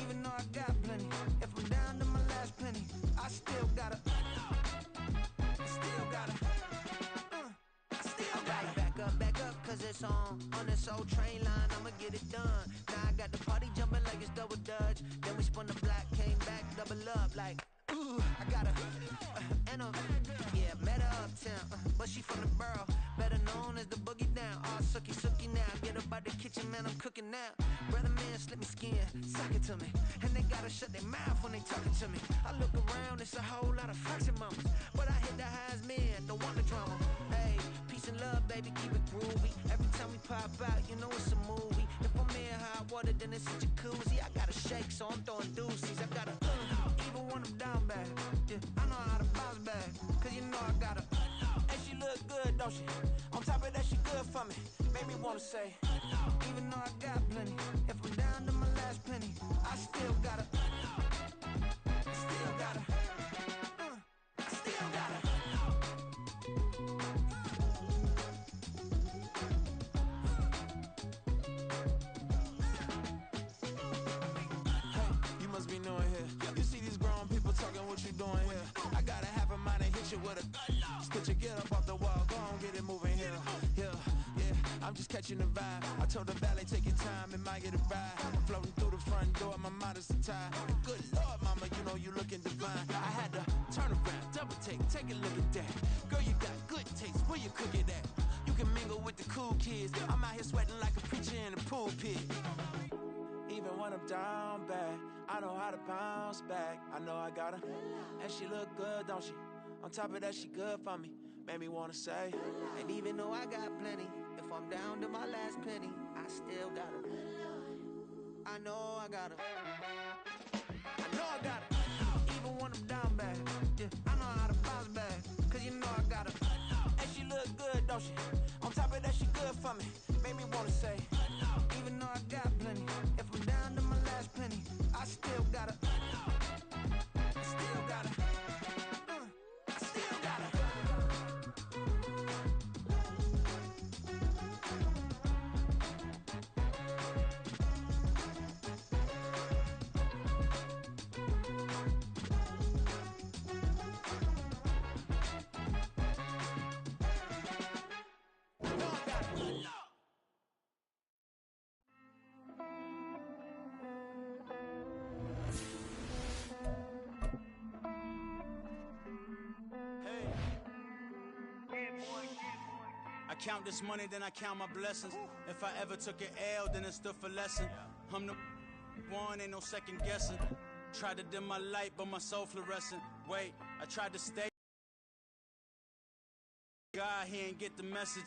even though I got plenty, if I'm down to my last penny, I still gotta, back up, cause it's on this old train line, I'ma get it done. Now I got the party jumping like it's double dutch. Then we spun the block, came back, double up like, ooh, I got a, yeah, met her uptown, but she from the borough, better known as the boogie down. All sucky now, get up out the kitchen, man, I'm cooking now. Brother man, slip me skin, suck it to me, and they gotta shut their mouth when they talking to me. I look around, it's a whole lot of foxy mamas, but I hit the highs, man, don't want the drama. Hey, peace and love, baby, keep it groovy. Every time we pop out, you know it's a movie. If I'm in hot water, then it's a jacuzzi. I gotta shake, so I'm throwing deuces. I gotta, even when I'm down bad, yeah, I know how to bounce back, cause you know I gotta, and she look good, don't she? On top of that, she good for me. Made me wanna say, even though I got plenty, if I'm down to my last penny, I still gotta, Hey, you must be new in here. You see these grown people talking, what you doing here? I got a half a mind to hit you with a, get your get up off the wall, go on, get it moving here. Yeah, I'm just catching the vibe. I told the valet, take your time, it might get a ride. Floating through the front door, my modest attire. Good Lord, mama, you know you looking divine. I had to turn around, double take a look at that. Girl, you got good taste, where you cook it at? You can mingle with the cool kids. I'm out here sweating like a preacher in a pulpit. Even when I'm down bad, I know how to bounce back. I know I got her, and she look good, don't she? On top of that, she good for me. Made me wanna say, and even though I got plenty, if I'm down to my last penny, I still got her. I know I got her. I know I got her. Even when I'm down bad, yeah, I know how to bounce back. Cause you know I got her, and she look good, don't she? On top of that, she good for me. Made me wanna say, even though I got plenty, if I'm down to my last penny, I still got her. I still got her. I still got her. I count this money, then I count my blessings. If I ever took an L, then it stood for lesson. I'm the one, ain't no second guessing. Tried to dim my light, but my soul fluorescent. Wait, I tried to stay. God, he ain't get the message.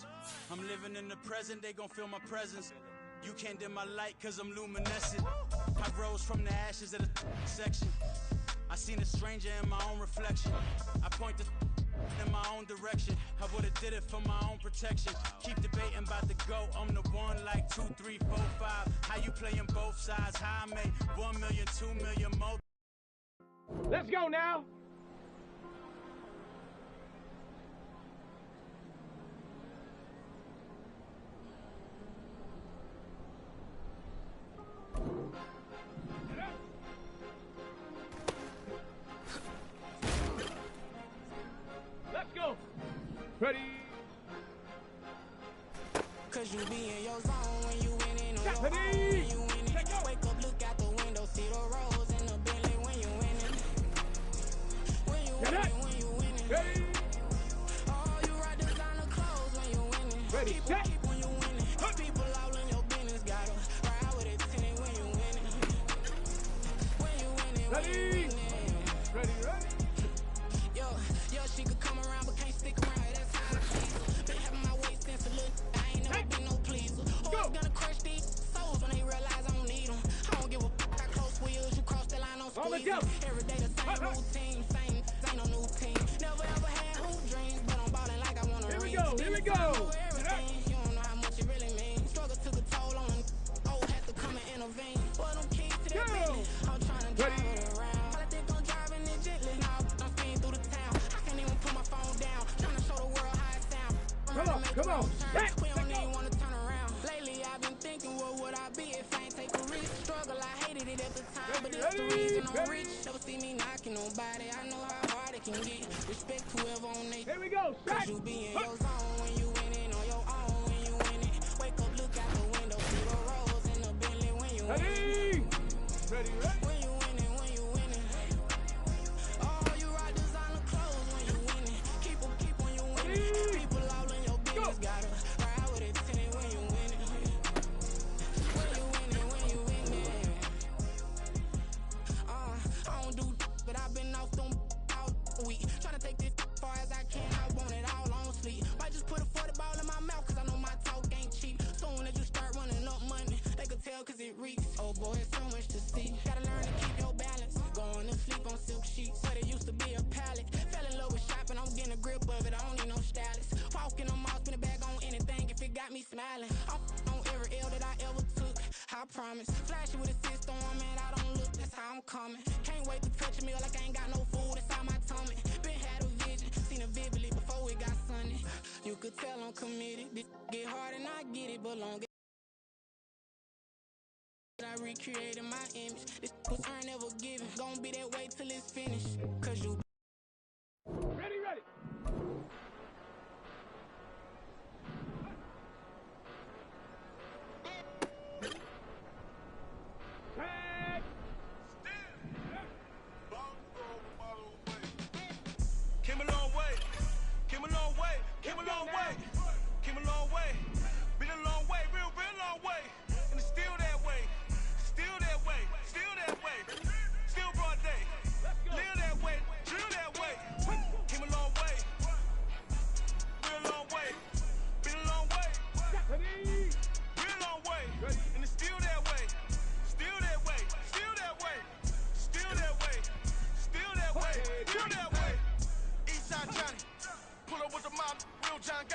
I'm living in the present, they gon' feel my presence. You can't dim my light, cause I'm luminescent. I rose from the ashes of the section. I seen a stranger in my own reflection. I point the in my own direction. I would've did it for my own protection. Keep debating about the GOAT. I'm the one like 2, 3, 4, 5. How you playing both sides? How I make 1 million, 2 million more. Let's go now. Let's go. Ready. Cause you be in your zone when you winning on your own, when you winning. Wake up, look out the window, see the rose in the Bentley when you winning. When you winning, when you winning. Ready. Oh, you ride designer clothes when you winning. Ready, set. Keep when you winning. People all in your business, gotta ride with it tinted when you winning. When you winning, when you winning. Ready, ready. Yo, she could come around but can't stick around. That's how I please her. Been having my waist since a little. I ain't never been no pleaser. Always gonna crush these souls when they realize I don't need them. I don't give a f*** how close wheels. You cross the line on squeeze. Every day the same routine, same, ain't no new team. Never ever had hoop dreams, but I'm ballin' like I wanna read. Here we go. Everything, you don't know how much it really means. Struggle took a toll on them. Old had to come and intervene. Boy, them keys to that Bentley. I'm trying to drive it around. All I think I'm driving it gently. Now I'm speeding through the town. I can't even put my phone down. Trying to show the world how it sound. Come on. We don't even wanna turn around. Lately I've been thinking, what would I be if I ain't take a risk? Struggle, I hated it at the time, but it's the reason I'm rich. Never see me knocking nobody. I know how hard it can get. Respect whoever on they. Here we go. Cause you be in your zone when you winning on your own when you winning. Wake up, look out the window, see the rose in the Bentley when you winning. Ready, ready. When you winning, when you winning. Oh, you ride designer clothes when you winning. Keep when you winning. People all in your business, gotta ride with it tinted when you winning. When you winning, when you winning. I don't do but I've been off them all week. Tryna take this far as I can, I want it all on sleep. Might just put a 40 ball in my mouth, cause I know my talk ain't cheap. Soon as you start running up money, they could tell cause it reeks. Oh boy, it's so much to see. Gotta learn to keep your balance. Going to sleep on silk sheets. But it used to be a pallet. Fell in love with shopping, I'm getting a grip of it. I don't need no stylist. Walking them all, spin it back on anything if it got me smiling. I'm on every L that I ever took, I promise. Flashy with a cyst on, man, I don't look, that's how I'm coming. Can't wait to touch a meal like I ain't got no food inside my tummy. Been had a vision, seen it vividly before it got sunny. You could tell I'm committed. This get hard and I get it, but long I recreated my image. This was earned, never given. Gonna be that way till it's finished. Cause you Ready, ready.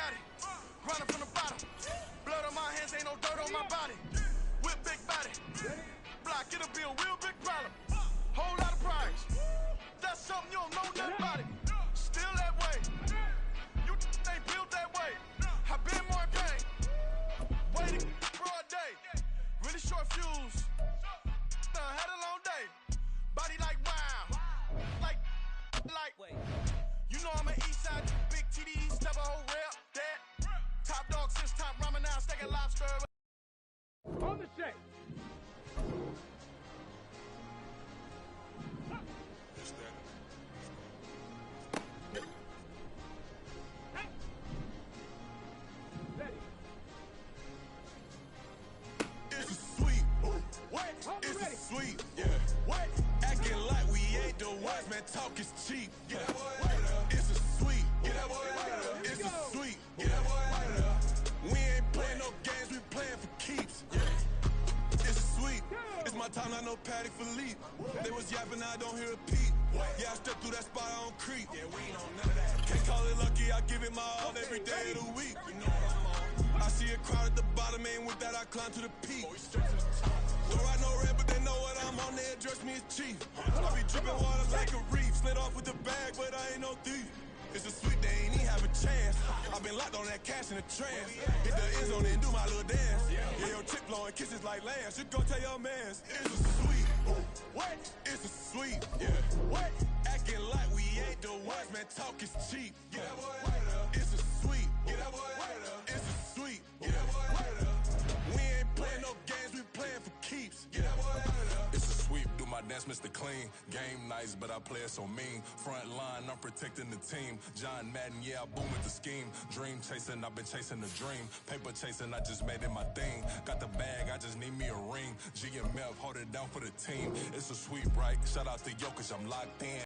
body. Running from the bottom. Blood on my hands, ain't no dirt on my body. With big body. Block, it'll be a real big problem. Whole lot of prize. That's something you don't know nothing about it. Still that way. You ain't built that way. I been more in pain. Waiting broad day. Really short fuse. Had a long day. Body like wow. Like. You know I'm an east side. Big TDs. Step a whole rep. That. Top dog since top ramen now. Steak and lobster. On the shake. It's a sweet. What? It's a sweet. Yeah. What? Acting like we ain't the ones, man. Talk is cheap. Yeah. It's a sweet. It's a sweet. We ain't playing no games, we playing for keeps. It's sweet. It's my time, I know Patty Philippe. They was yapping, I don't hear a peep. Yeah, I stepped through that spot, I don't creep. Yeah, we ain't on none of that. Can't call it lucky, I give it my all every day of the week. You know what I'm on. I see a crowd at the bottom, ain't with that, I climb to the peak. Don't ride no red, but they know what I'm on, they address me as chief. I be dripping water like a reef. Slid off with the bag, but I ain't no thief. It's a sweet, they ain't even have a chance. I've been locked on that cash in a trance. Hit the end zone and do my little dance. Yeah, your chick blowing kisses like lambs. You go tell your mans. It's a sweet. What? It's a sweet. Yeah. What? Acting like we ain't the ones, man. Talk is cheap. Yeah. It's a sweet. It's a sweet. Yeah. We ain't playing no games, we playing for keeps. Yeah. It's a sweep, do my dance, Mr. Clean. Game nice, but I play it so mean. Front line, I'm protecting the team. John Madden, yeah, I boom with the scheme. Dream chasing, I've been chasing the dream. Paper chasing, I just made it my thing. Got the bag, I just need me a ring. GMF, hold it down for the team. It's a sweep, right? Shout out to Jokic, I'm locked in.